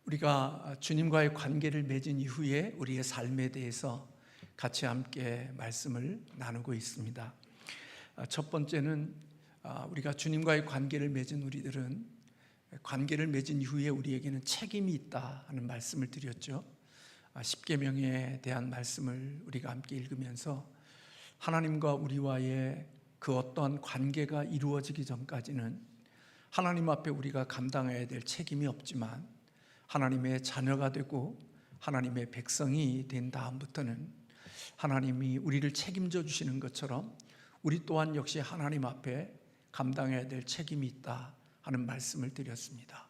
우리가 주님과의 관계를 맺은 이후에 우리의 삶에 대해서 같이 함께 말씀을 나누고 있습니다. 첫 번째는 우리가 주님과의 관계를 맺은 우리들은 관계를 맺은 이후에 우리에게는 책임이 있다 하는 말씀을 드렸죠. 십계명에 대한 말씀을 우리가 함께 읽으면서 하나님과 우리와의 그 어떠한 관계가 이루어지기 전까지는 하나님 앞에 우리가 감당해야 될 책임이 없지만 하나님의 자녀가 되고 하나님의 백성이 된 다음부터는 하나님이 우리를 책임져 주시는 것처럼 우리 또한 역시 하나님 앞에 감당해야 될 책임이 있다 하는 말씀을 드렸습니다.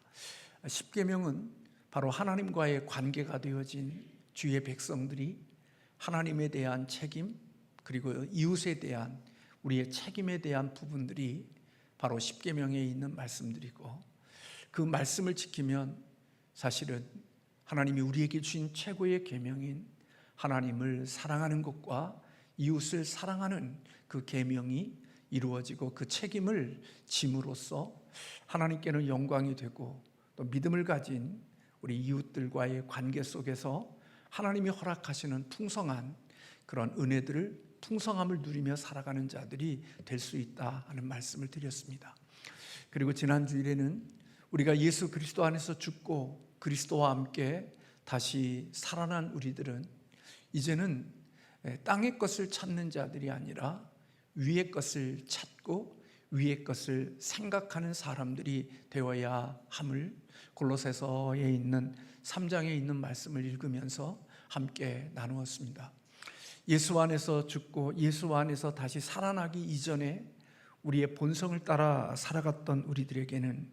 십계명은 바로 하나님과의 관계가 되어진 주의 백성들이 하나님에 대한 책임, 그리고 이웃에 대한 우리의 책임에 대한 부분들이 바로 십계명에 있는 말씀들이고, 그 말씀을 지키면 사실은 하나님이 우리에게 주신 최고의 계명인 하나님을 사랑하는 것과 이웃을 사랑하는 그 계명이 이루어지고 그 책임을 짐으로써 하나님께는 영광이 되고 또 믿음을 가진 우리 이웃들과의 관계 속에서 하나님이 허락하시는 풍성한 그런 은혜들을, 풍성함을 누리며 살아가는 자들이 될 수 있다 하는 말씀을 드렸습니다. 그리고 지난 주일에는 우리가 예수 그리스도 안에서 죽고 그리스도와 함께 다시 살아난 우리들은 이제는 땅의 것을 찾는 자들이 아니라 위의 것을 찾고 위의 것을 생각하는 사람들이 되어야 함을 골로새서에 있는 3장에 있는 말씀을 읽으면서 함께 나누었습니다. 예수 안에서 죽고 예수 안에서 다시 살아나기 이전에 우리의 본성을 따라 살아갔던 우리들에게는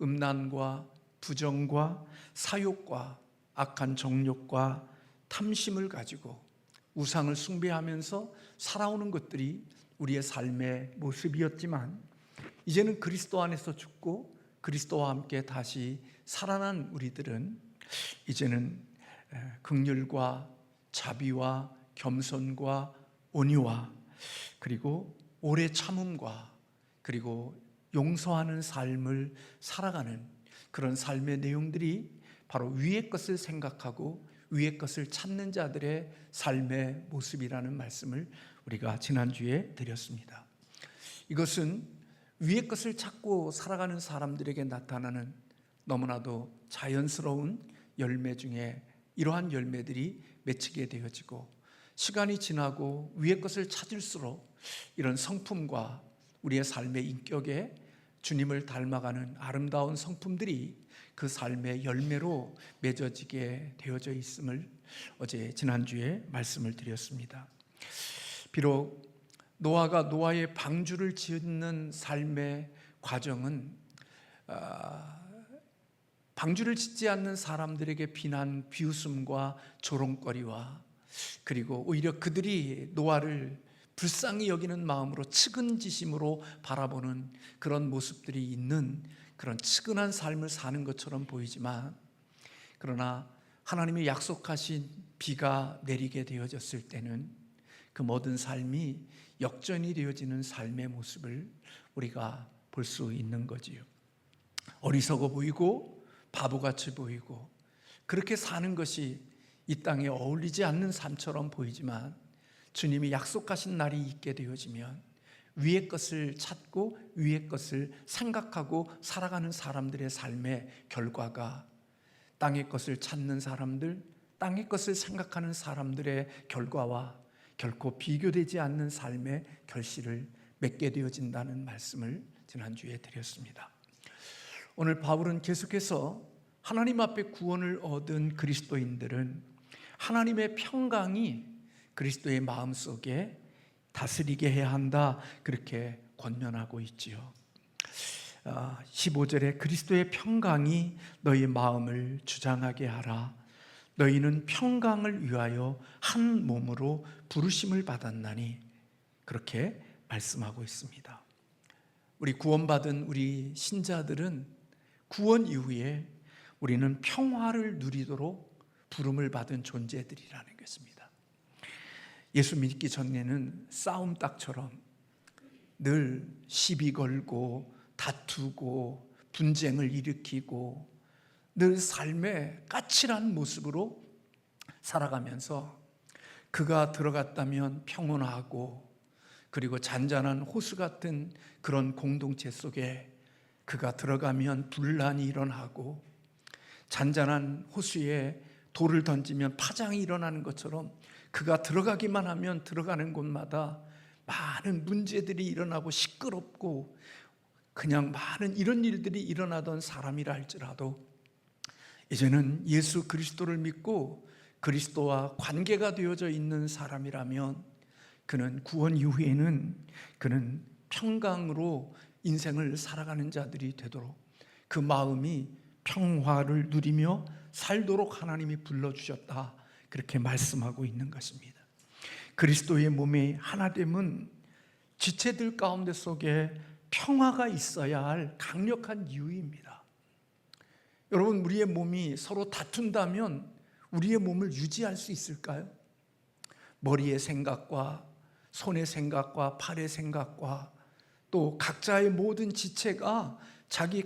음란과 부정과 사욕과 악한 정욕과 탐심을 가지고 우상을 숭배하면서 살아오는 것들이 우리의 삶의 모습이었지만, 이제는 그리스도 안에서 죽고 그리스도와 함께 다시 살아난 우리들은 이제는 긍휼과 자비와 겸손과 온유와 그리고 오래 참음과 그리고 용서하는 삶을 살아가는 그런 삶의 내용들이 바로 위의 것을 생각하고 위의 것을 찾는 자들의 삶의 모습이라는 말씀을 우리가 지난주에 드렸습니다. 이것은 위의 것을 찾고 살아가는 사람들에게 나타나는 너무나도 자연스러운 열매 중에 이러한 열매들이 맺히게 되어지고, 시간이 지나고 위의 것을 찾을수록 이런 성품과 우리의 삶의 인격에 주님을 닮아가는 아름다운 성품들이 그 삶의 열매로 맺어지게 되어져 있음을 어제 지난주에 말씀을 드렸습니다. 비록 노아가 노아의 방주를 짓는 삶의 과정은 방주를 짓지 않는 사람들에게 비난, 비웃음과 조롱거리와 그리고 오히려 그들이 노아를 불쌍히 여기는 마음으로 측은지심으로 바라보는 그런 모습들이 있는 그런 측은한 삶을 사는 것처럼 보이지만, 그러나 하나님이 약속하신 비가 내리게 되어졌을 때는 그 모든 삶이 역전이 되어지는 삶의 모습을 우리가 볼 수 있는 거지요. 어리석어 보이고 바보같이 보이고 그렇게 사는 것이 이 땅에 어울리지 않는 삶처럼 보이지만, 주님이 약속하신 날이 있게 되어지면 위의 것을 찾고 위의 것을 생각하고 살아가는 사람들의 삶의 결과가 땅의 것을 찾는 사람들, 땅의 것을 생각하는 사람들의 결과와 결코 비교되지 않는 삶의 결실을 맺게 되어진다는 말씀을 지난주에 드렸습니다. 오늘 바울은 계속해서 하나님 앞에 구원을 얻은 그리스도인들은 하나님의 평강이 그리스도의 마음속에 다스리게 해야 한다, 그렇게 권면하고 있지요. 15절에 그리스도의 평강이 너희 마음을 주장하게 하라. 너희는 평강을 위하여 한 몸으로 부르심을 받았나니, 그렇게 말씀하고 있습니다. 우리 구원받은 우리 신자들은 구원 이후에 우리는 평화를 누리도록 부름을 받은 존재들이라는 것입니다. 예수 믿기 전에는 싸움닭처럼 늘 시비 걸고 다투고 분쟁을 일으키고 늘 삶의 까칠한 모습으로 살아가면서 그가 들어갔다면 평온하고 그리고 잔잔한 호수 같은 그런 공동체 속에 그가 들어가면 분란이 일어나고 잔잔한 호수에 돌을 던지면 파장이 일어나는 것처럼 그가 들어가기만 하면 들어가는 곳마다 많은 문제들이 일어나고 시끄럽고 그냥 많은 이런 일들이 일어나던 사람이라 할지라도 이제는 예수 그리스도를 믿고 그리스도와 관계가 되어져 있는 사람이라면 그는 구원 이후에는 그는 평강으로 인생을 살아가는 자들이 되도록 그 마음이 평화를 누리며 살도록 하나님이 불러주셨다, 그렇게 말씀하고 있는 것입니다. 그리스도의 몸의 하나됨은 지체들 가운데 속에 평화가 있어야 할 강력한 이유입니다. 여러분, 우리의 몸이 서로 다툰다면 우리의 몸을 유지할 수 있을까요? 머리의 생각과 손의 생각과 팔의 생각과 또 각자의 모든 지체가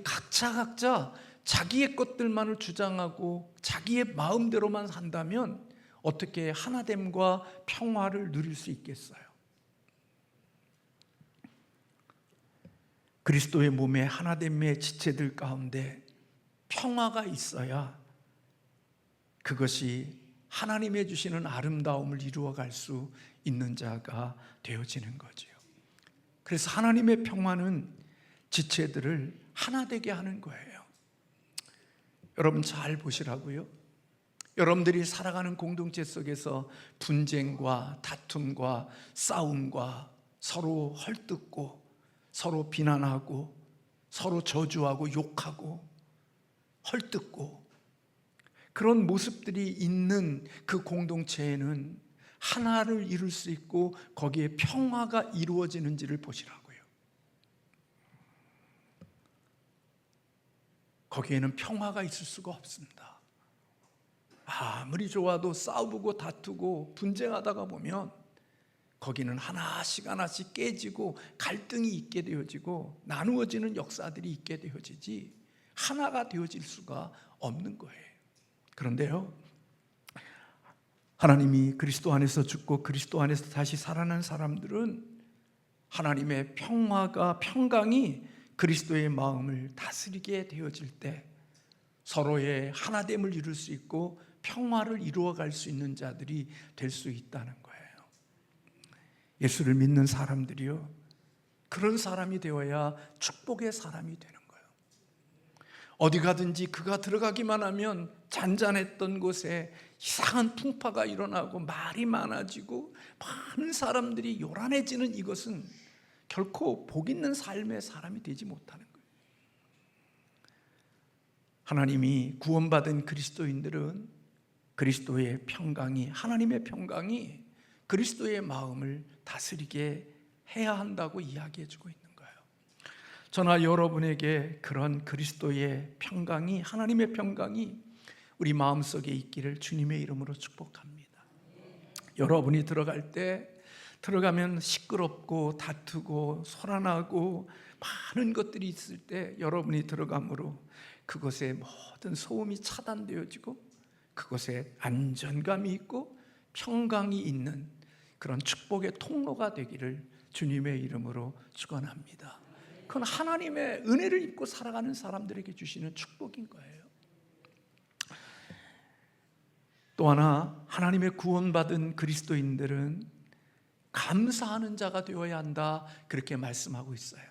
각자 자기의 것들만을 주장하고 자기의 마음대로만 산다면 어떻게 하나됨과 평화를 누릴 수 있겠어요? 그리스도의 몸의 하나됨의 지체들 가운데 평화가 있어야 그것이 하나님의 주시는 아름다움을 이루어갈 수 있는 자가 되어지는 거죠. 그래서 하나님의 평화는 지체들을 하나 되게 하는 거예요. 여러분 잘 보시라고요. 여러분들이 살아가는 공동체 속에서 분쟁과 다툼과 싸움과 서로 헐뜯고 서로 비난하고 서로 저주하고 욕하고 헐뜯고 그런 모습들이 있는 그 공동체에는 하나를 이룰 수 있고 거기에 평화가 이루어지는지를 보시라고요. 거기에는 평화가 있을 수가 없습니다. 아무리 좋아도 싸우고 다투고 분쟁하다가 보면 거기는 하나씩 깨지고 갈등이 있게 되어지고 나누어지는 역사들이 있게 되어지지 하나가 되어질 수가 없는 거예요. 그런데요, 하나님이 그리스도 안에서 죽고 그리스도 안에서 다시 살아난 사람들은 하나님의 평강이 그리스도의 마음을 다스리게 되어질 때 서로의 하나됨을 이룰 수 있고 평화를 이루어갈 수 있는 자들이 될 수 있다는 거예요. 예수를 믿는 사람들이요, 그런 사람이 되어야 축복의 사람이 되는 거예요. 어디 가든지 그가 들어가기만 하면 잔잔했던 곳에 이상한 풍파가 일어나고 말이 많아지고 많은 사람들이 요란해지는 이것은 결코 복 있는 삶의 사람이 되지 못하는 거예요. 하나님이 구원받은 그리스도인들은 그리스도의 평강이, 하나님의 평강이 그리스도의 마음을 다스리게 해야 한다고 이야기해 주고 있는 거예요. 저나 여러분에게 그런 그리스도의 평강이, 하나님의 평강이 우리 마음속에 있기를 주님의 이름으로 축복합니다. 여러분이 들어가면 시끄럽고 다투고 소란하고 많은 것들이 있을 때 여러분이 들어감으로 그곳에 모든 소음이 차단되어지고 그곳에 안전감이 있고 평강이 있는 그런 축복의 통로가 되기를 주님의 이름으로 축원합니다. 그건 하나님의 은혜를 입고 살아가는 사람들에게 주시는 축복인 거예요. 또 하나, 하나님의 구원받은 그리스도인들은 감사하는 자가 되어야 한다, 그렇게 말씀하고 있어요.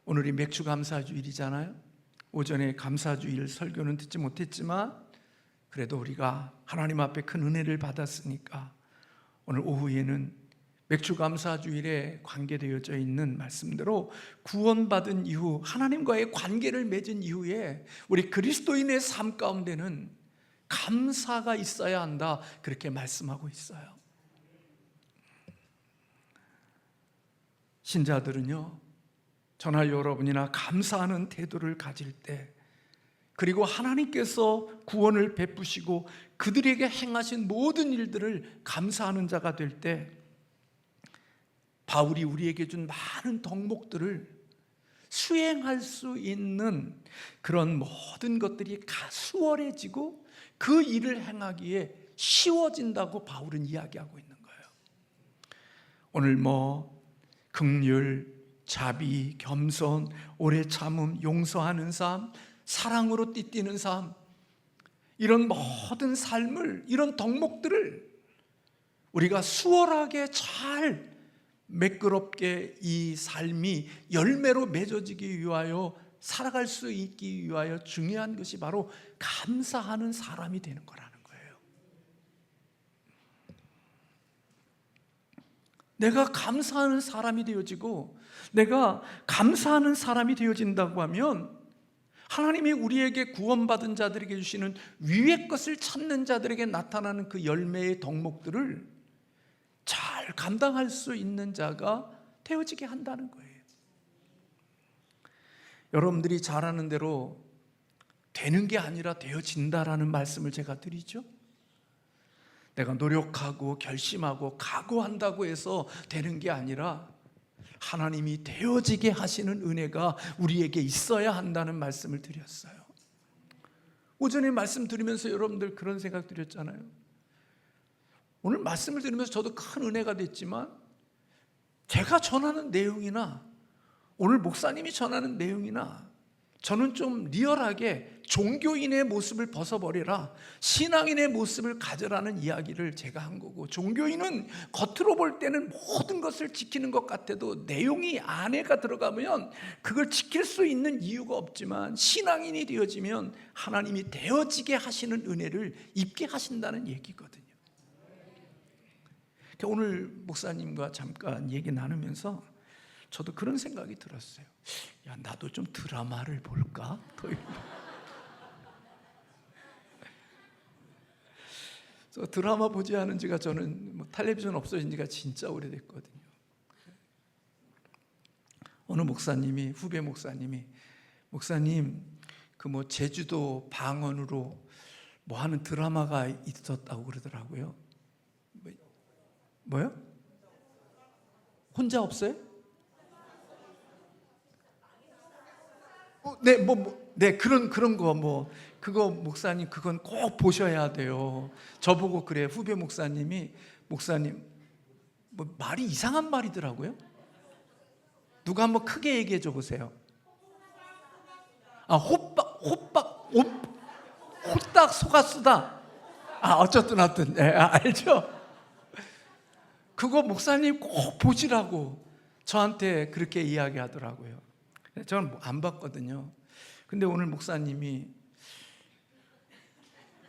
오늘이 맥주 감사주일이잖아요. 오전에 감사주일 설교는 듣지 못했지만 그래도 우리가 하나님 앞에 큰 은혜를 받았으니까 오늘 오후에는 맥주 감사주일에 관계되어져 있는 말씀대로 구원받은 이후 하나님과의 관계를 맺은 이후에 우리 그리스도인의 삶 가운데는 감사가 있어야 한다, 그렇게 말씀하고 있어요. 신자들은요, 저나 여러분이나 감사하는 태도를 가질 때, 그리고 하나님께서 구원을 베푸시고 그들에게 행하신 모든 일들을 감사하는 자가 될 때 바울이 우리에게 준 많은 덕목들을 수행할 수 있는 그런 모든 것들이 수월해지고 그 일을 행하기에 쉬워진다고 바울은 이야기하고 있는 거예요. 오늘 긍휼, 자비, 겸손, 오래 참음, 용서하는 삶, 사랑으로 띠띠는 삶, 이런 모든 삶을, 이런 덕목들을 우리가 수월하게 잘 매끄럽게 이 삶이 열매로 맺어지기 위하여 살아갈 수 있기 위하여 중요한 것이 바로 감사하는 사람이 되는 거라는 거예요. 내가 감사하는 사람이 되어지고 내가 감사하는 사람이 되어진다고 하면 하나님이 우리에게 구원받은 자들에게 주시는 위의 것을 찾는 자들에게 나타나는 그 열매의 덕목들을 잘 감당할 수 있는 자가 되어지게 한다는 거예요. 여러분들이 잘하는 대로 되는 게 아니라 되어진다라는 말씀을 제가 드리죠. 내가 노력하고 결심하고 각오한다고 해서 되는 게 아니라 하나님이 되어지게 하시는 은혜가 우리에게 있어야 한다는 말씀을 드렸어요. 오전에 말씀 드리면서 여러분들 그런 생각 드렸잖아요. 오늘 말씀을 들으면서 저도 큰 은혜가 됐지만 제가 전하는 내용이나 오늘 목사님이 전하는 내용이나 저는 좀 리얼하게 종교인의 모습을 벗어버리라, 신앙인의 모습을 가져라는 이야기를 제가 한 거고, 종교인은 겉으로 볼 때는 모든 것을 지키는 것 같아도 내용이 안에가 들어가면 그걸 지킬 수 있는 이유가 없지만 신앙인이 되어지면 하나님이 되어지게 하시는 은혜를 입게 하신다는 얘기거든요. 오늘 목사님과 잠깐 얘기 나누면서 저도 그런 생각이 들었어요. 야, 나도 좀 드라마를 볼까? 드라마 보지 않은 지가 저는 텔레비전 없어진 지가 진짜 오래됐거든요. 어느 목사님이, 후배 목사님이, 목사님 제주도 방언으로 하는 드라마가 있었다고 그러더라고요. 뭐요? 혼자 없어요? 네, 그런 거 그거 목사님 그건 꼭 보셔야 돼요. 저보고 그래, 후배 목사님이, 목사님 말이 이상한 말이더라고요. 누가 한번 크게 얘기해 줘 보세요. 호딱 속았수다. 어쨌든 네, 알죠? 그거 목사님 꼭 보시라고 저한테 그렇게 이야기하더라고요. 저는 안 봤거든요. 근데 오늘 목사님이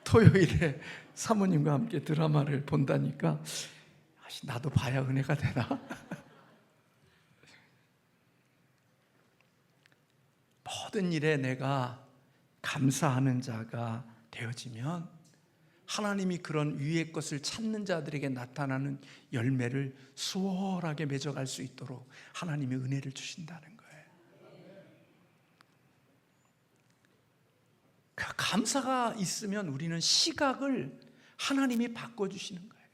토요일에 사모님과 함께 드라마를 본다니까 나도 봐야 은혜가 되나? 모든 일에 내가 감사하는 자가 되어지면 하나님이 그런 위의 것을 찾는 자들에게 나타나는 열매를 수월하게 맺어갈 수 있도록 하나님의 은혜를 주신다는 거예요. 그 감사가 있으면 우리는 시각을 하나님이 바꿔주시는 거예요.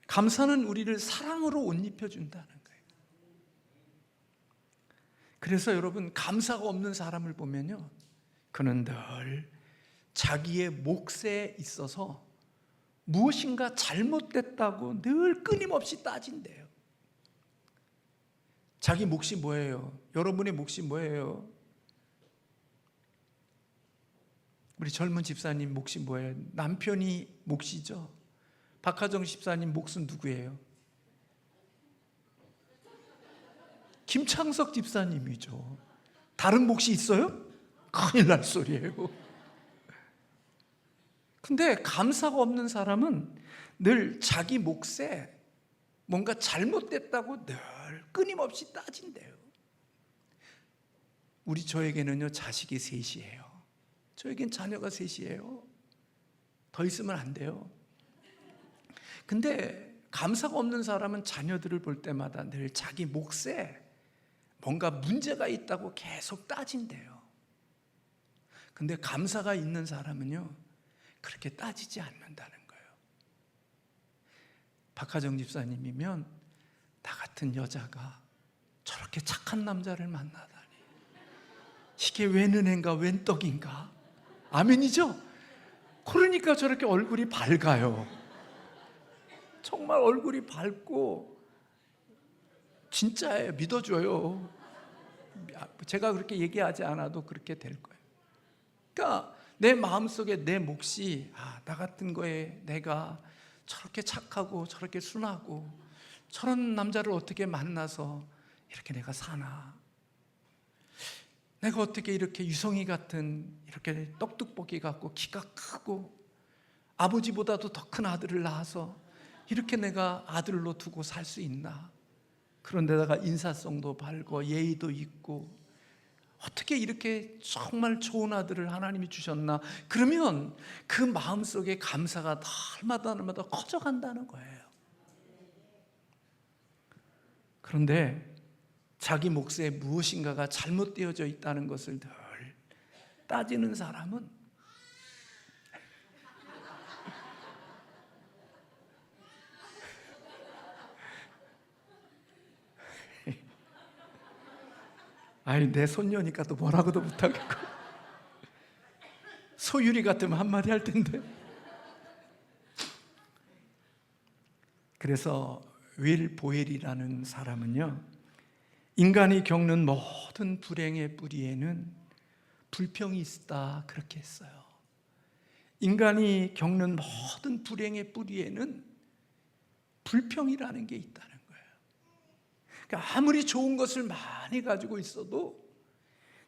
감사는 우리를 사랑으로 옷 입혀준다는 거예요. 그래서 여러분, 감사가 없는 사람을 보면요, 그는 늘 자기의 몫에 있어서 무엇인가 잘못됐다고 늘 끊임없이 따진대요. 자기 몫이 뭐예요? 여러분의 몫이 뭐예요? 우리 젊은 집사님 몫이 뭐예요? 남편이 몫이죠. 박하정 집사님 몫은 누구예요? 김창석 집사님이죠. 다른 몫이 있어요? 큰일 날 소리예요. 근데 감사가 없는 사람은 늘 자기 몫에 뭔가 잘못됐다고 늘 끊임없이 따진대요. 저에게는요, 자식이 셋이에요. 저에겐 자녀가 셋이에요. 더 있으면 안 돼요. 근데 감사가 없는 사람은 자녀들을 볼 때마다 늘 자기 몫에 뭔가 문제가 있다고 계속 따진대요. 근데 감사가 있는 사람은요, 그렇게 따지지 않는다는 거예요. 박하정 집사님이면 나 같은 여자가 저렇게 착한 남자를 만나다니. 이게 웬 은혜인가, 웬 떡인가. 아멘이죠? 그러니까 저렇게 얼굴이 밝아요. 정말 얼굴이 밝고 진짜예요. 믿어줘요. 제가 그렇게 얘기하지 않아도 그렇게 될 거예요. 그러니까 내 마음속에 내 몫이 나 같은 거에 내가 저렇게 착하고 저렇게 순하고 저런 남자를 어떻게 만나서 이렇게 내가 사나, 내가 어떻게 이렇게 유성이 같은 이렇게 떡뚝볶이 같고 키가 크고 아버지보다도 더 큰 아들을 낳아서 이렇게 내가 아들로 두고 살 수 있나. 그런데다가 인사성도 밝고 예의도 있고 어떻게 이렇게 정말 좋은 아들을 하나님이 주셨나. 그러면 그 마음속에 감사가 날마다 커져간다는 거예요. 그런데 자기 몫에 무엇인가가 잘못되어져 있다는 것을 늘 따지는 사람은 아니, 내 손녀니까 또 뭐라고도 못하겠고 소율이 같으면 한마디 할 텐데. 그래서 윌 보엘이라는 사람은요, 인간이 겪는 모든 불행의 뿌리에는 불평이 있다, 그렇게 했어요. 인간이 겪는 모든 불행의 뿌리에는 불평이라는 게 있다는 거예요. 그러니까 아무리 좋은 것을 많이 가지고 있어도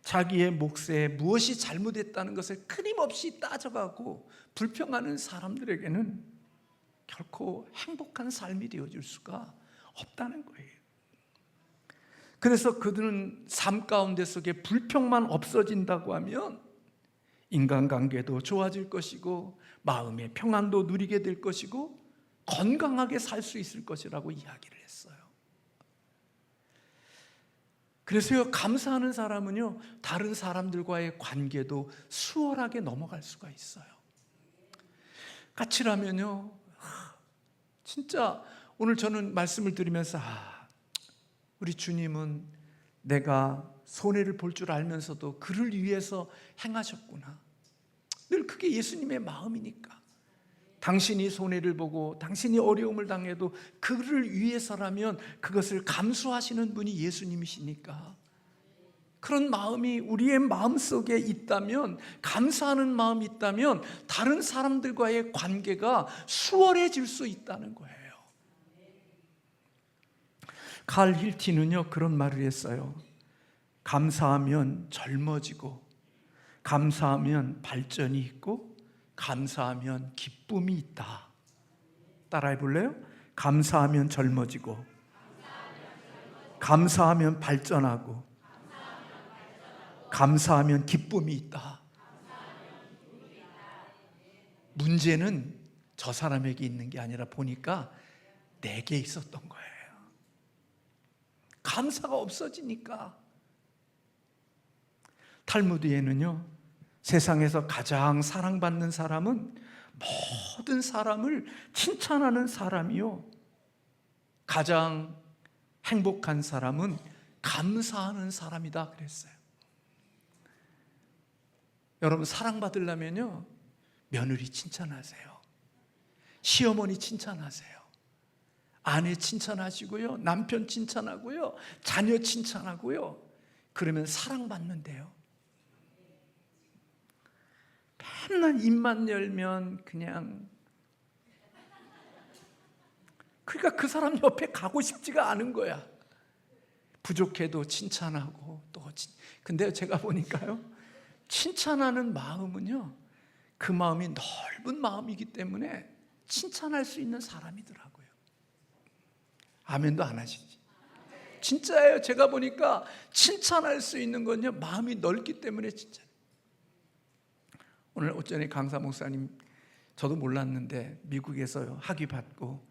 자기의 몫에 무엇이 잘못했다는 것을 끊임없이 따져가고 불평하는 사람들에게는 결코 행복한 삶이 되어줄 수가 없다는 거예요. 그래서 그들은 삶 가운데 속에 불평만 없어진다고 하면 인간관계도 좋아질 것이고 마음의 평안도 누리게 될 것이고 건강하게 살 수 있을 것이라고 이야기를 했어요. 그래서요, 감사하는 사람은요, 다른 사람들과의 관계도 수월하게 넘어갈 수가 있어요. 까칠하면요, 진짜 오늘 저는 말씀을 드리면서 우리 주님은 내가 손해를 볼 줄 알면서도 그를 위해서 행하셨구나. 늘 그게 예수님의 마음이니까. 당신이 손해를 보고 당신이 어려움을 당해도 그를 위해서라면 그것을 감수하시는 분이 예수님이시니까, 그런 마음이 우리의 마음속에 있다면, 감사하는 마음이 있다면 다른 사람들과의 관계가 수월해질 수 있다는 거예요. 칼 힐티는요, 그런 말을 했어요. 감사하면 젊어지고, 감사하면 발전이 있고, 감사하면 기쁨이 있다. 따라해 볼래요? 감사하면 젊어지고, 감사하면 발전하고, 감사하면 기쁨이 있다. 문제는 저 사람에게 있는 게 아니라 보니까 내게 있었던 거예요. 감사가 없어지니까. 탈무드에는요, 세상에서 가장 사랑받는 사람은 모든 사람을 칭찬하는 사람이요, 가장 행복한 사람은 감사하는 사람이다 그랬어요. 여러분, 사랑받으려면요, 며느리 칭찬하세요. 시어머니 칭찬하세요. 아내 칭찬하시고요, 남편 칭찬하고요, 자녀 칭찬하고요. 그러면 사랑받는데요. 맨날 입만 열면 그냥, 그러니까 그 사람 옆에 가고 싶지가 않은 거야. 부족해도 칭찬하고 또 근데 제가 보니까요, 칭찬하는 마음은요, 그 마음이 넓은 마음이기 때문에 칭찬할 수 있는 사람이더라고요. 아멘도 안 하시지? 진짜예요. 제가 보니까 칭찬할 수 있는 건요, 마음이 넓기 때문에 진짜. 오늘 오전에 강사 목사님, 저도 몰랐는데 미국에서 학위 받고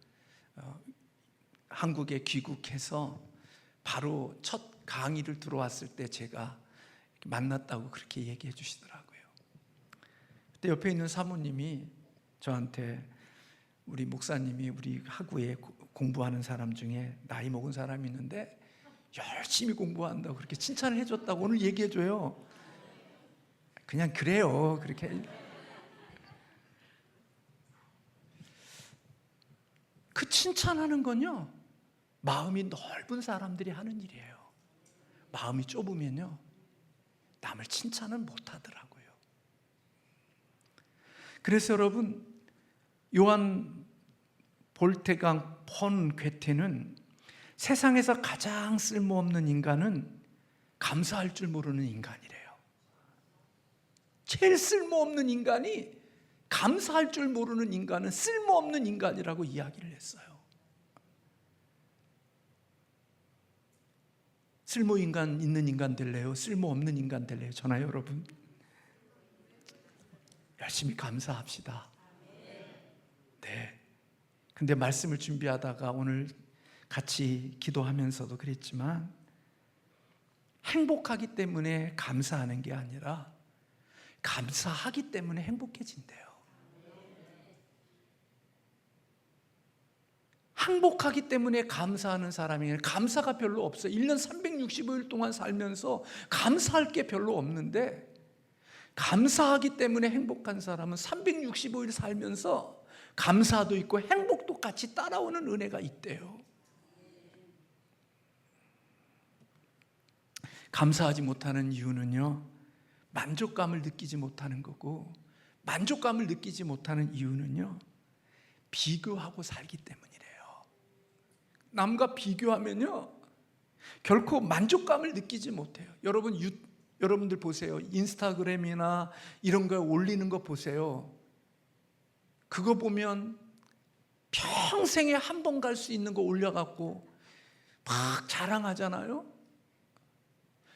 한국에 귀국해서 바로 첫 강의를 들어왔을 때 제가 만났다고 그렇게 얘기해 주시더라고요. 그때 옆에 있는 사모님이 저한테, 우리 목사님이 우리 학우에 공부하는 사람 중에 나이 먹은 사람이 있는데 열심히 공부한다고 그렇게 칭찬을 해줬다고 오늘 얘기해줘요. 그냥 그래요. 그렇게. 그 칭찬하는 건요, 마음이 넓은 사람들이 하는 일이에요. 마음이 좁으면요, 남을 칭찬을 못 하더라고요. 그래서 여러분, 요한 볼테강 폰 괴테는 세상에서 가장 쓸모없는 인간은 감사할 줄 모르는 인간이래요. 제일 쓸모없는 인간이, 감사할 줄 모르는 인간은 쓸모없는 인간이라고 이야기를 했어요. 쓸모 인간 있는 인간 될래요? 쓸모없는 인간 될래요? 저나 여러분 열심히 감사합시다. 네. 근데 말씀을 준비하다가 오늘 같이 기도하면서도 그랬지만, 행복하기 때문에 감사하는 게 아니라 감사하기 때문에 행복해진대요. 행복하기 때문에 감사하는 사람이, 감사가 별로 없어요. 1년 365일 동안 살면서 감사할 게 별로 없는데, 감사하기 때문에 행복한 사람은 365일 살면서 감사도 있고 행복도 같이 따라오는 은혜가 있대요. 감사하지 못하는 이유는요, 만족감을 느끼지 못하는 거고, 만족감을 느끼지 못하는 이유는요, 비교하고 살기 때문이래요. 남과 비교하면요, 결코 만족감을 느끼지 못해요. 여러분들 보세요. 인스타그램이나 이런 거 올리는 거 보세요. 그거 보면 평생에 한 번 갈 수 있는 거 올려갖고 막 자랑하잖아요.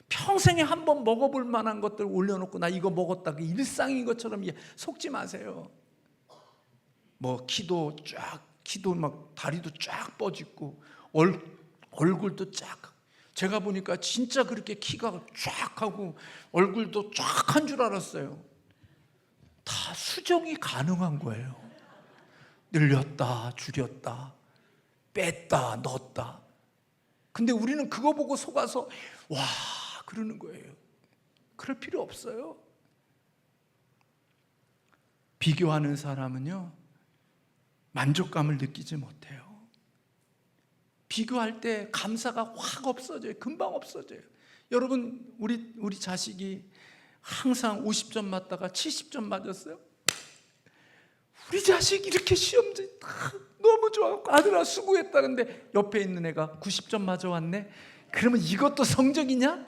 평생에 한 번 먹어볼 만한 것들 올려놓고 나 이거 먹었다, 그 일상인 것처럼 속지 마세요. 뭐 키도 막 다리도 쫙 뻗있고 얼굴도 쫙, 제가 보니까 진짜 그렇게 키가 쫙 하고 얼굴도 쫙 한 줄 알았어요. 다 수정이 가능한 거예요. 늘렸다 줄였다 뺐다 넣었다. 근데 우리는 그거 보고 속아서 와 그러는 거예요. 그럴 필요 없어요. 비교하는 사람은요, 만족감을 느끼지 못해요. 비교할 때 감사가 확 없어져요. 금방 없어져요. 여러분, 우리 자식이 항상 50점 맞다가 70점 맞았어요. 우리 자식 이렇게 시험지 너무 좋아하고 아들아 수고했다. 근데 옆에 있는 애가 90점 맞아왔네. 그러면 이것도 성적이냐?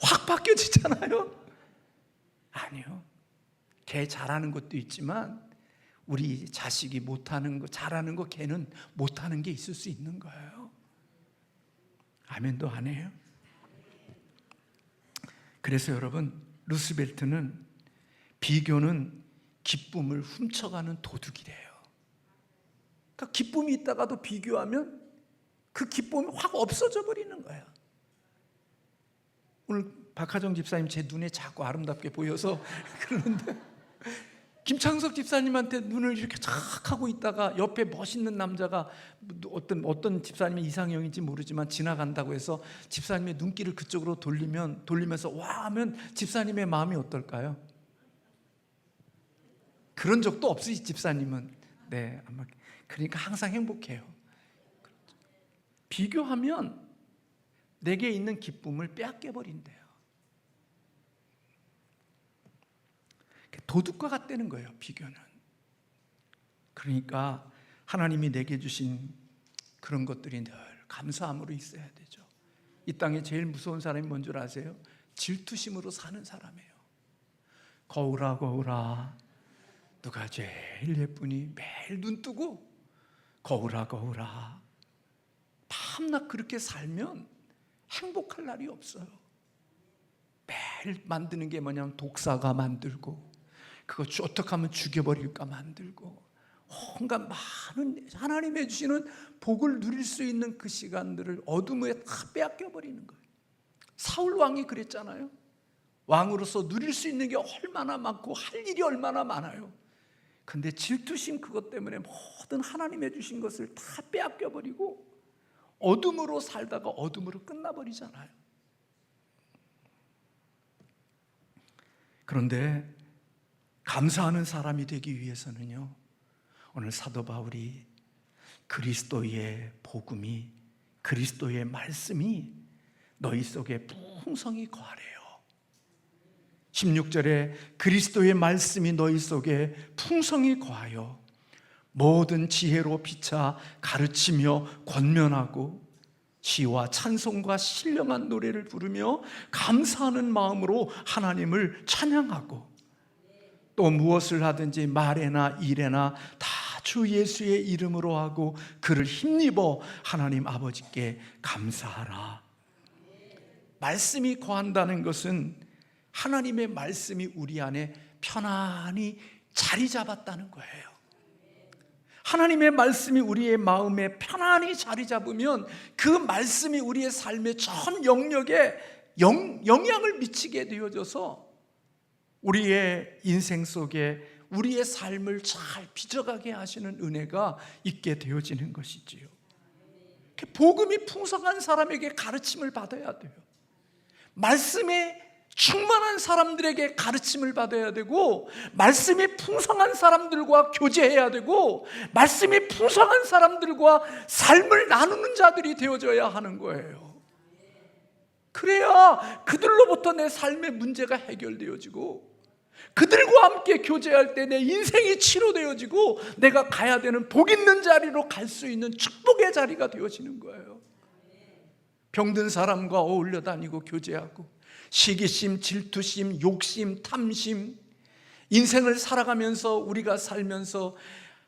확 바뀌어지잖아요. 아니요. 걔 잘하는 것도 있지만 우리 자식이 못하는 거, 잘하는 거 걔는 못하는 게 있을 수 있는 거예요. 아멘도 안 해요? 그래서 여러분, 루스벨트는 비교는 기쁨을 훔쳐가는 도둑이래요. 그러니까 기쁨이 있다가도 비교하면 그 기쁨이 확 없어져 버리는 거야. 오늘 박하정 집사님 제 눈에 자꾸 아름답게 보여서 그러는데, 김창석 집사님한테 눈을 이렇게 착 하고 있다가 옆에 멋있는 남자가 어떤 집사님의 이상형인지 모르지만 지나간다고 해서 집사님의 눈길을 그쪽으로 돌리면서 와 하면 집사님의 마음이 어떨까요? 그런 적도 없으시 집사님은. 네, 아마 그러니까 항상 행복해요. 비교하면 내게 있는 기쁨을 빼앗겨 버린대요. 도둑과 같다는 거예요, 비교는. 그러니까 하나님이 내게 주신 그런 것들이 늘 감사함으로 있어야 되죠. 이 땅에 제일 무서운 사람이 뭔 줄 아세요? 질투심으로 사는 사람이에요. 거울아 거울아 누가 제일 예쁘니? 매일 눈 뜨고 거울아 거울아. 밤낮 그렇게 살면 행복할 날이 없어요. 매일 만드는 게 뭐냐면 독사가 만들고, 그거 어떻게 하면 죽여버릴까 만들고, 온갖 많은 하나님이 주시는 복을 누릴 수 있는 그 시간들을 어둠에 다 빼앗겨버리는 거예요. 사울 왕이 그랬잖아요. 왕으로서 누릴 수 있는 게 얼마나 많고 할 일이 얼마나 많아요. 근데 질투심 그것 때문에 모든 하나님이 주신 것을 다 빼앗겨버리고 어둠으로 살다가 어둠으로 끝나버리잖아요. 그런데 감사하는 사람이 되기 위해서는요, 오늘 사도 바울이 그리스도의 복음이, 그리스도의 말씀이 너희 속에 풍성히 거하래요. 16절에 그리스도의 말씀이 너희 속에 풍성히 거하여 모든 지혜로 피차 가르치며 권면하고 시와 찬송과 신령한 노래를 부르며 감사하는 마음으로 하나님을 찬양하고, 또 무엇을 하든지 말에나 일에나 다 주 예수의 이름으로 하고 그를 힘입어 하나님 아버지께 감사하라. 말씀이 거한다는 것은 하나님의 말씀이 우리 안에 편안히 자리 잡았다는 거예요. 하나님의 말씀이 우리의 마음에 편안히 자리 잡으면 그 말씀이 우리의 삶의 전 영역에 영향을 미치게 되어져서 우리의 인생 속에 우리의 삶을 잘 빚어가게 하시는 은혜가 있게 되어지는 것이지요. 복음이 풍성한 사람에게 가르침을 받아야 돼요. 말씀에 충만한 사람들에게 가르침을 받아야 되고, 말씀이 풍성한 사람들과 교제해야 되고, 말씀이 풍성한 사람들과 삶을 나누는 자들이 되어져야 하는 거예요. 그래야 그들로부터 내 삶의 문제가 해결되어지고, 그들과 함께 교제할 때 내 인생이 치료되어지고 내가 가야 되는 복 있는 자리로 갈 수 있는 축복의 자리가 되어지는 거예요. 병든 사람과 어울려 다니고 교제하고, 시기심, 질투심, 욕심, 탐심, 인생을 살아가면서 우리가 살면서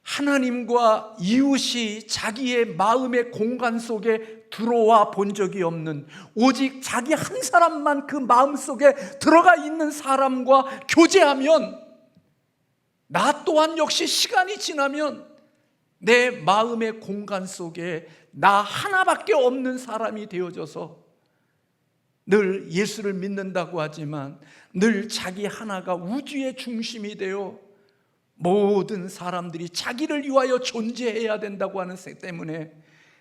하나님과 이웃이 자기의 마음의 공간 속에 들어와 본 적이 없는, 오직 자기 한 사람만 그 마음 속에 들어가 있는 사람과 교제하면, 나 또한 역시 시간이 지나면 내 마음의 공간 속에 나 하나밖에 없는 사람이 되어져서 늘 예수를 믿는다고 하지만 늘 자기 하나가 우주의 중심이 되어 모든 사람들이 자기를 위하여 존재해야 된다고 하는 것 때문에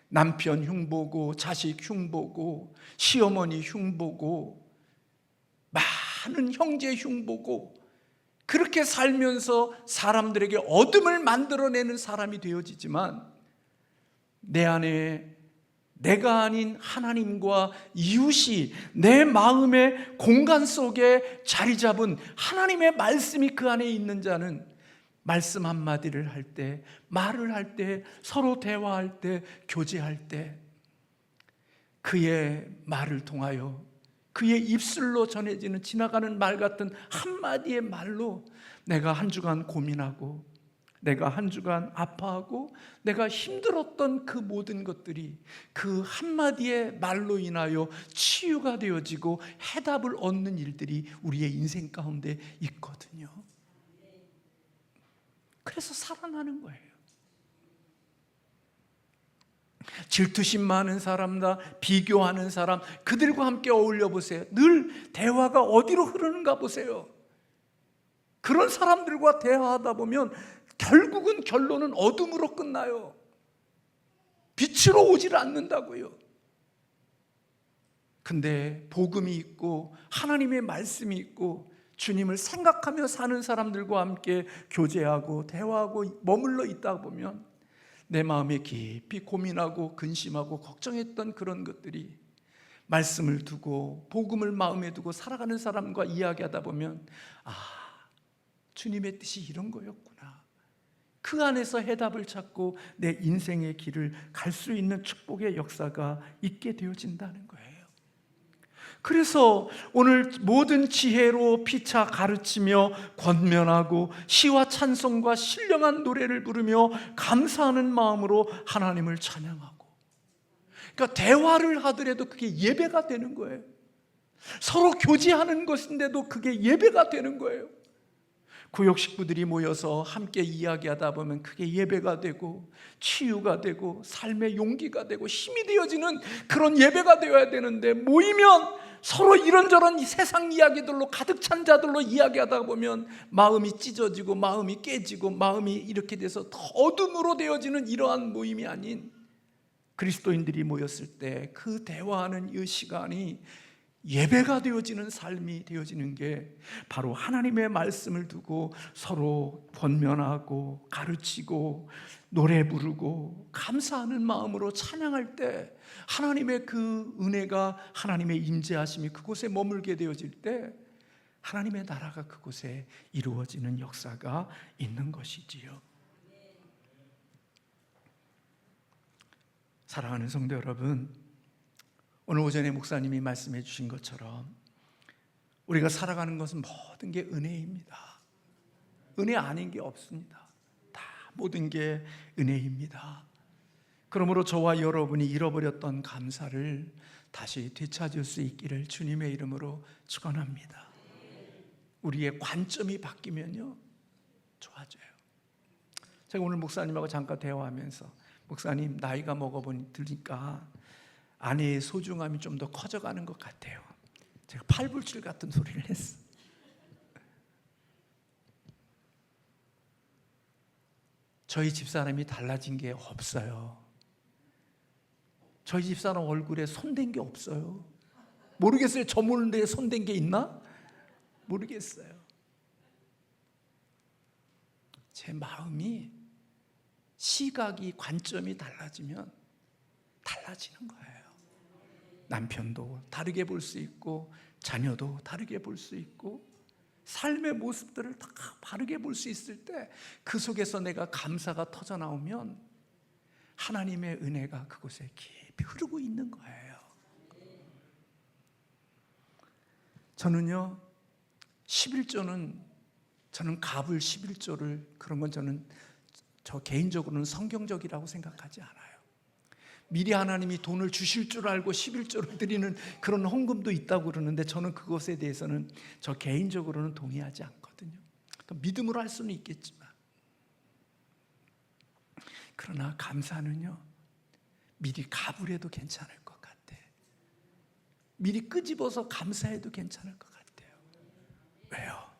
남편 흉보고 자식 흉보고 시어머니 흉보고 많은 형제 흉보고 그렇게 살면서 사람들에게 어둠을 만들어내는 사람이 되어지지만, 내 안에 내가 아닌 하나님과 이웃이 내 마음의 공간 속에 자리 잡은 하나님의 말씀이 그 안에 있는 자는 말씀 한마디를 할 때, 말을 할 때, 서로 대화할 때, 교제할 때 그의 말을 통하여, 그의 입술로 전해지는 지나가는 말 같은 한마디의 말로 내가 한 주간 고민하고, 내가 한 주간 아파하고, 내가 힘들었던 그 모든 것들이 그 한마디의 말로 인하여 치유가 되어지고 해답을 얻는 일들이 우리의 인생 가운데 있거든요. 그래서 살아나는 거예요. 질투심 많은 사람과 비교하는 사람, 그들과 함께 어울려 보세요. 늘 대화가 어디로 흐르는가 보세요. 그런 사람들과 대화하다 보면 결국은 결론은 어둠으로 끝나요. 빛으로 오질 않는다고요. 근데 복음이 있고 하나님의 말씀이 있고 주님을 생각하며 사는 사람들과 함께 교제하고 대화하고 머물러 있다 보면 내 마음에 깊이 고민하고 근심하고 걱정했던 그런 것들이 말씀을 두고 복음을 마음에 두고 살아가는 사람과 이야기하다 보면, 아, 주님의 뜻이 이런 거였구나. 그 안에서 해답을 찾고 내 인생의 길을 갈 수 있는 축복의 역사가 있게 되어진다는 거예요. 그래서 오늘 모든 지혜로 피차 가르치며 권면하고 시와 찬송과 신령한 노래를 부르며 감사하는 마음으로 하나님을 찬양하고, 그러니까 대화를 하더라도 그게 예배가 되는 거예요. 서로 교제하는 것인데도 그게 예배가 되는 거예요. 구역 식구들이 모여서 함께 이야기하다 보면 그게 예배가 되고 치유가 되고 삶의 용기가 되고 힘이 되어지는 그런 예배가 되어야 되는데, 모이면 서로 이런저런 세상 이야기들로 가득 찬 자들로 이야기하다 보면 마음이 찢어지고 마음이 깨지고 마음이 이렇게 돼서 더 어둠으로 되어지는 이러한 모임이 아닌, 그리스도인들이 모였을 때 그 대화하는 이 시간이 예배가 되어지는 삶이 되어지는 게 바로 하나님의 말씀을 두고 서로 권면하고 가르치고 노래 부르고 감사하는 마음으로 찬양할 때 하나님의 그 은혜가, 하나님의 임재하심이 그곳에 머물게 되어질 때 하나님의 나라가 그곳에 이루어지는 역사가 있는 것이지요. 사랑하는 성도 여러분, 오늘 오전에 목사님이 말씀해 주신 것처럼 우리가 살아가는 것은 모든 게 은혜입니다. 은혜 아닌 게 없습니다. 다 모든 게 은혜입니다. 그러므로 저와 여러분이 잃어버렸던 감사를 다시 되찾을 수 있기를 주님의 이름으로 축원합니다. 우리의 관점이 바뀌면요 좋아져요. 제가 오늘 목사님하고 잠깐 대화하면서 목사님, 나이가 먹어보니까 아내의 소중함이 좀 더 커져가는 것 같아요. 제가 팔불출 같은 소리를 했어. 저희 집사람이 달라진 게 없어요. 저희 집사람 얼굴에 손댄 게 없어요. 모르겠어요. 저 모르는 데에 손댄 게 있나? 모르겠어요. 제 마음이, 시각이, 관점이 달라지면 달라지는 거예요. 남편도 다르게 볼 수 있고 자녀도 다르게 볼 수 있고 삶의 모습들을 다 바르게 볼 수 있을 때 그 속에서 내가 감사가 터져 나오면 하나님의 은혜가 그곳에 깊이 흐르고 있는 거예요. 저는요 11조는 저는 갑을 11조를 그런 건 저 개인적으로는 성경적이라고 생각하지 않아요. 미리 하나님이 돈을 주실 줄 알고 11조를 드리는 그런 헌금도 있다고 그러는데 저는 그것에 대해서는 저 개인적으로는 동의하지 않거든요. 믿음으로 할 수는 있겠지만, 그러나 감사는요 미리 갑을 해도 괜찮을 것 같아. 미리 끄집어서 감사해도 괜찮을 것 같아요. 왜요?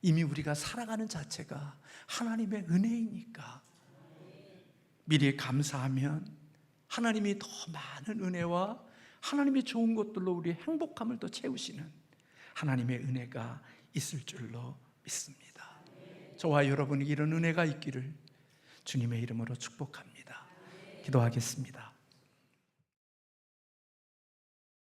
이미 우리가 살아가는 자체가 하나님의 은혜이니까. 미리 감사하면 하나님이 더 많은 은혜와 하나님의 좋은 것들로 우리의 행복함을 더 채우시는 하나님의 은혜가 있을 줄로 믿습니다. 저와 여러분이 이런 은혜가 있기를 주님의 이름으로 축복합니다. 기도하겠습니다.